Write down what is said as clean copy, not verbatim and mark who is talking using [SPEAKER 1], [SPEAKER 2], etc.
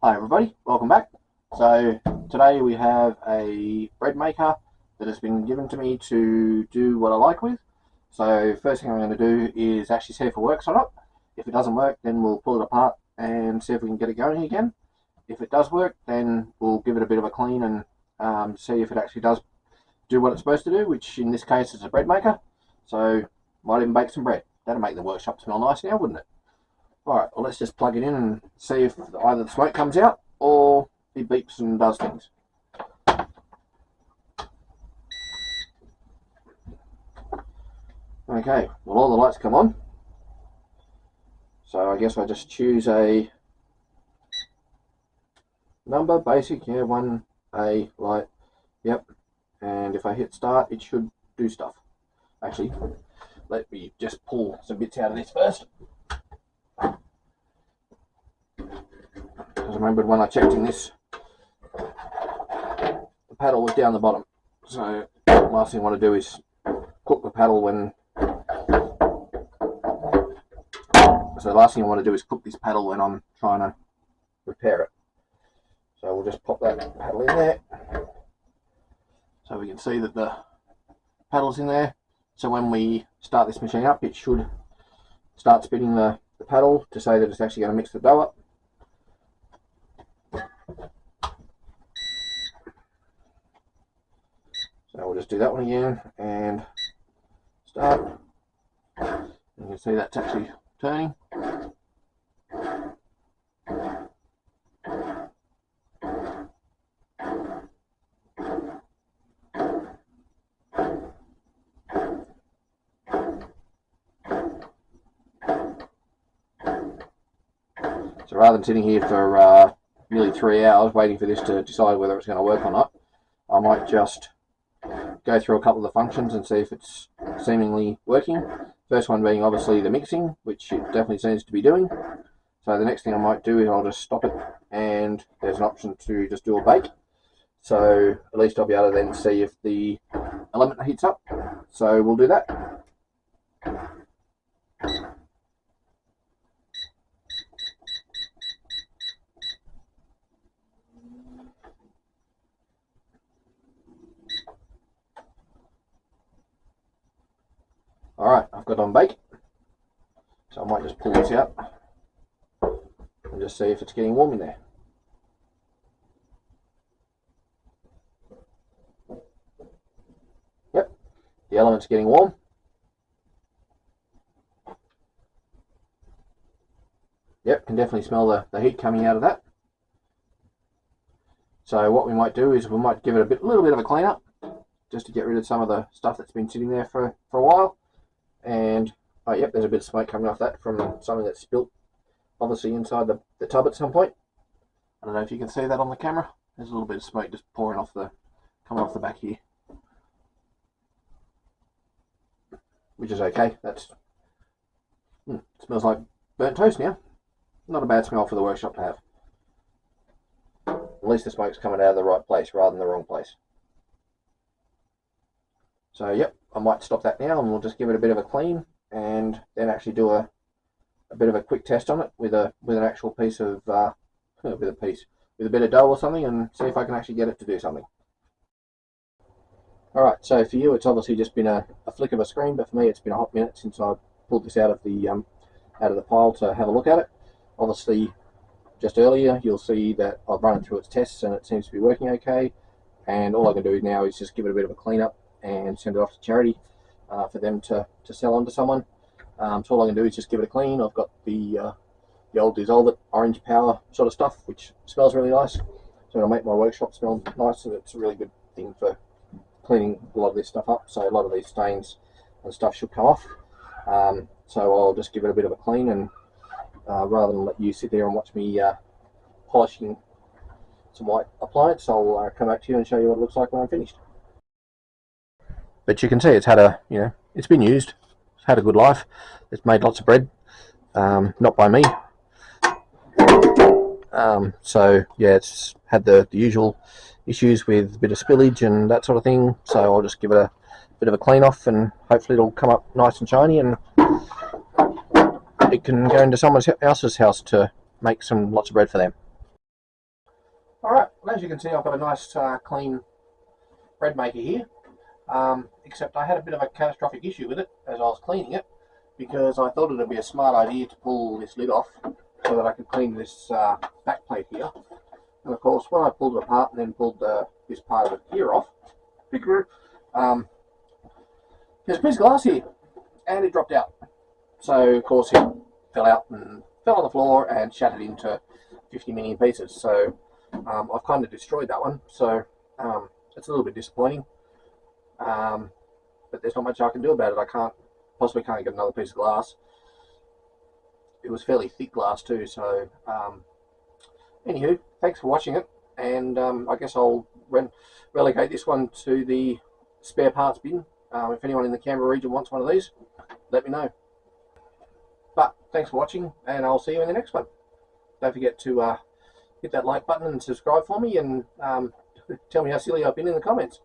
[SPEAKER 1] Hi everybody, welcome back. So today we have a bread maker that has been given to me to do what I like with. So first thing I'm going to do is actually see if it works or not. If it doesn't work, then we'll pull it apart and see if we can get it going again. If it does work, then we'll give it a bit of a clean and see if it actually does do what it's supposed to do, which in this case is a bread maker. So might even bake some bread. That'll make the workshop smell nice now, wouldn't it? Alright, well let's just plug it in and see if either the smoke comes out or it beeps and does things. Okay, well all the lights come on. So I guess I just choose a number, basic, yeah, 1A light, yep. And if I hit start, it should do stuff. Actually, let me just pull some bits out of this first. Because I remembered when I checked in this, the paddle was down the bottom. So last thing I want to do is cook the paddle when... So the last thing I want to do is cook this paddle when I'm trying to repair it. So we'll just pop that paddle in there. So we can see that the paddle's in there. So when we start this machine up, it should start spinning the paddle to say that it's actually going to mix the dough up. So we'll just do that one again and start. You can see that's actually turning. So rather than sitting here for nearly 3 hours waiting for this to decide whether it's going to work or not, I might just go through a couple of the functions and see if it's seemingly working. First one being obviously the mixing, which it definitely seems to be doing. So the next thing I might do is I'll just stop it, and there's an option to just do a bake. So at least I'll be able to then see if the element heats up. So we'll do that. Alright, I've got it on bake. So I might just pull this out and just see if it's getting warm in there. Yep, the element's getting warm. Yep, can definitely smell the heat coming out of that. So what we might do is we might give it a little bit of a clean up, just to get rid of some of the stuff that's been sitting there for a while. And yep, there's a bit of smoke coming off that from something that's spilt obviously inside the tub at some point. I don't know if you can see that on the camera. There's a little bit of smoke just pouring off coming off the back here, which is okay. That's it smells like burnt toast now. Not a bad smell for the workshop to have. At least the smoke's coming out of the right place rather than the wrong place. So yep, I might stop that now and we'll just give it a bit of a clean and then actually do a bit of a quick test on it with an actual piece of with a bit of dough or something, and see if I can actually get it to do something. Alright, so for you it's obviously just been a flick of a screen, but for me it's been a hot minute since I pulled this out of the pile to have a look at it. Obviously just earlier you'll see that I've run it through its tests and it seems to be working okay, and all I can do now is just give it a bit of a clean up and send it off to charity for them to sell on to someone. So all I can do is just give it a clean. I've got the old Dissolve It orange power sort of stuff, which smells really nice. So it'll make my workshop smell nice, and it's a really good thing for cleaning a lot of this stuff up. So a lot of these stains and stuff should come off. So I'll just give it a bit of a clean, and rather than let you sit there and watch me polishing some white appliance, I'll come back to you and show you what it looks like when I'm finished. But you can see it's had it's been used. It's had a good life. It's made lots of bread, not by me. So yeah, it's had the usual issues with a bit of spillage and that sort of thing. So I'll just give it a bit of a clean off, and hopefully it'll come up nice and shiny, and it can go into someone else's house to make lots of bread for them. Alright, well, as you can see, I've got a nice clean bread maker here, except I had a bit of a catastrophic issue with it as I was cleaning it, because I thought it would be a smart idea to pull this lid off so that I could clean this back plate here. And of course, when I pulled it apart and then pulled this part of it here off, there's a piece of glass here, and it dropped out. So of course it fell out and fell on the floor and shattered into 50 million pieces. So I've kind of destroyed that one. So it's a little bit disappointing, but there's not much I can do about it. I possibly can't get another piece of glass. It was fairly thick glass too. So anywho, thanks for watching it, and I guess I'll relegate this one to the spare parts bin. If anyone in the Canberra region wants one of these, let me know. But thanks for watching, and I'll see you in the next one. Don't forget to hit that like button and subscribe for me, and tell me how silly I've been in the comments.